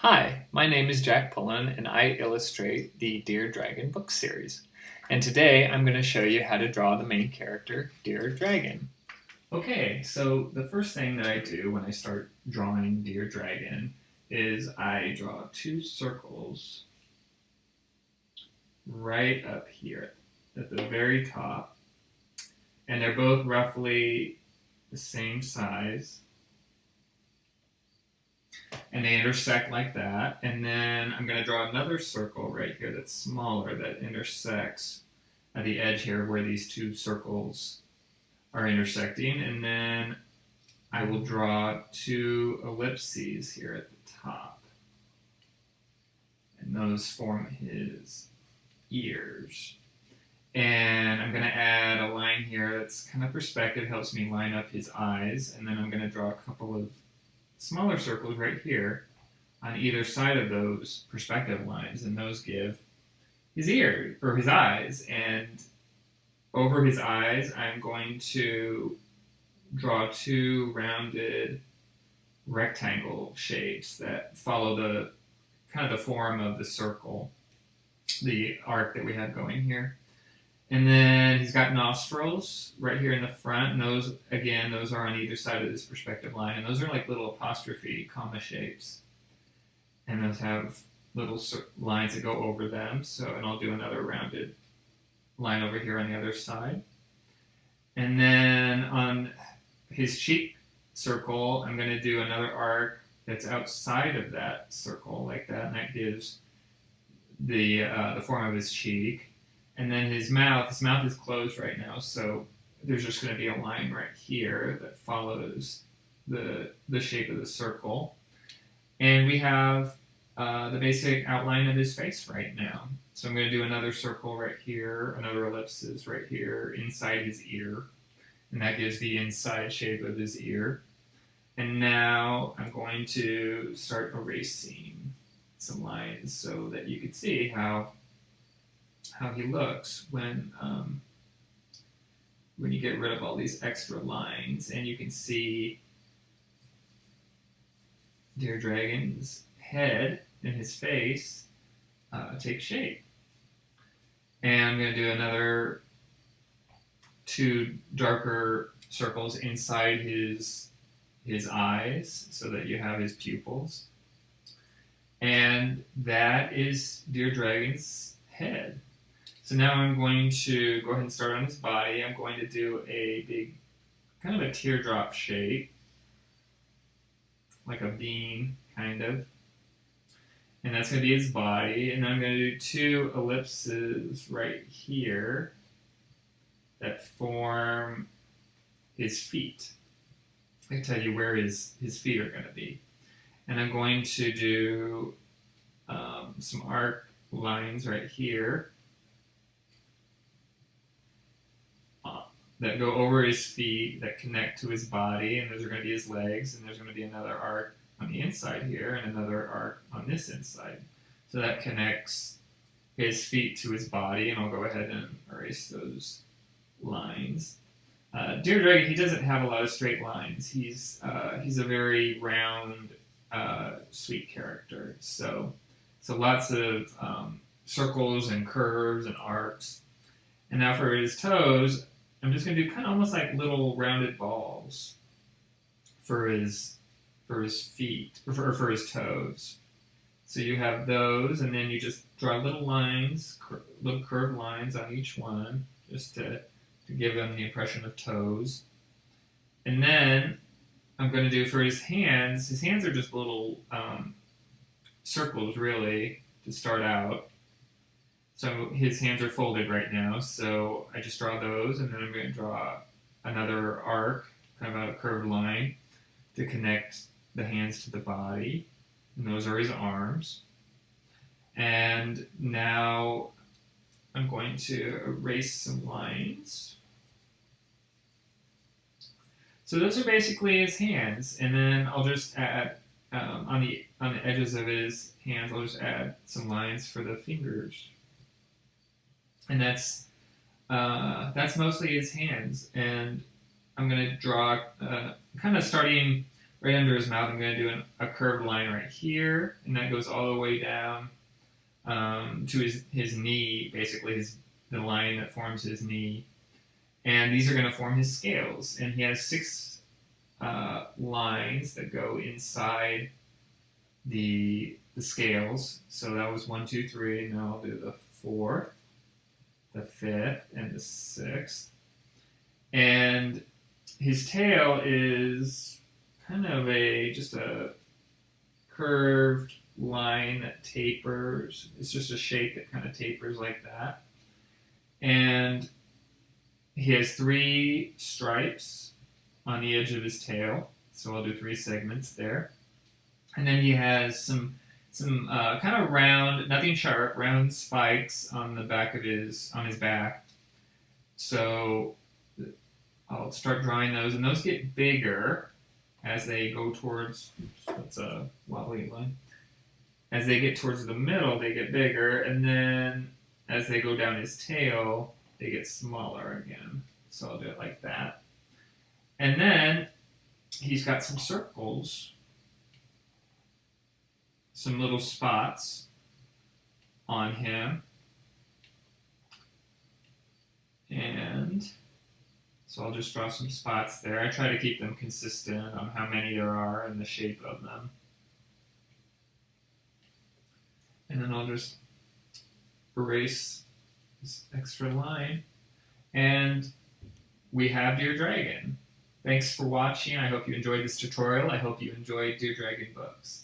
Hi, my name is Jack Pullan and I illustrate the Dear Dragon book series. And today I'm going to show you how to draw the main character, Dear Dragon. Okay, so the first thing that I do when I start drawing Dear Dragon is I draw two circles right up here at the very top. And they're both roughly the same size. And they intersect like that. And then I'm going to draw another circle right here that's smaller that intersects at the edge here where these two circles are intersecting. And then I will draw two ellipses here at the top. And those form his ears. And I'm going to add a line here that's kind of perspective, helps me line up his eyes. And then I'm going to draw a couple of smaller circles right here on either side of those perspective lines, and those give his ears or his eyes. And over his eyes, I'm going to draw two rounded rectangle shapes that follow the kind of the form of the circle, the arc that we have going here. And then he's got nostrils right here in the front, and those, again, those are on either side of this perspective line, and those are like little apostrophe comma shapes. And those have little lines that go over them, and I'll do another rounded line over here on the other side. And then on his cheek circle, I'm going to do another arc that's outside of that circle, like that, and that gives the form of his cheek. And then his mouth is closed right now, so there's just going to be a line right here that follows the shape of the circle. And we have the basic outline of his face right now. So I'm going to do another circle right here, another ellipsis right here inside his ear. And that gives the inside shape of his ear. And now I'm going to start erasing some lines so that you can see how he looks when you get rid of all these extra lines, and you can see Dear Dragon's head and his face take shape. And I'm going to do another two darker circles inside his eyes so that you have his pupils. And that is Dear Dragon's head. So now I'm going to go ahead and start on his body. I'm going to do a big, kind of a teardrop shape, like a bean, kind of. And that's going to be his body. And then I'm going to do two ellipses right here that form his feet. I can tell you where his feet are going to be. And I'm going to do some arc lines right here that go over his feet, that connect to his body, and those are going to be his legs, and there's going to be another arc on the inside here, and another arc on this inside. So that connects his feet to his body, and I'll go ahead and erase those lines. Dear Dragon, he doesn't have a lot of straight lines. He's a very round, sweet character. So lots of circles and curves and arcs. And now for his toes, I'm just going to do kind of almost like little rounded balls for his feet, or for his toes. So you have those, and then you just draw little lines, little curved lines on each one, just to give them the impression of toes. And then I'm going to do for his hands are just little circles, really, to start out. So his hands are folded right now, so I just draw those, and then I'm going to draw another arc, kind of a curved line, to connect the hands to the body, and those are his arms. And now I'm going to erase some lines. So those are basically his hands, and then I'll just add, on the edges of his hands, I'll just add some lines for the fingers. And that's mostly his hands. And I'm going to draw, kind of starting right under his mouth, I'm going to do a curved line right here, and that goes all the way down to his knee, basically the line that forms his knee. And these are going to form his scales. And he has 6 lines that go inside the scales. So that was 1, 2, 3. Now I'll do the 4th, the 5th, and the 6th. And his tail is kind of just a curved line that tapers. It's just a shape that kind of tapers like that. And he has 3 stripes on the edge of his tail. So I'll do 3 segments there. And then he has some kind of round, nothing sharp, round spikes on the back of his back. So I'll start drawing those, and those get bigger as they go towards. That's a wobbly line. As they get towards the middle, they get bigger, and then as they go down his tail, they get smaller again. So I'll do it like that. And then he's got some circles, some little spots on him. And so I'll just draw some spots there. I try to keep them consistent on how many there are and the shape of them. And then I'll just erase this extra line. And we have Dear Dragon. Thanks for watching. I hope you enjoyed this tutorial. I hope you enjoyed Dear Dragon books.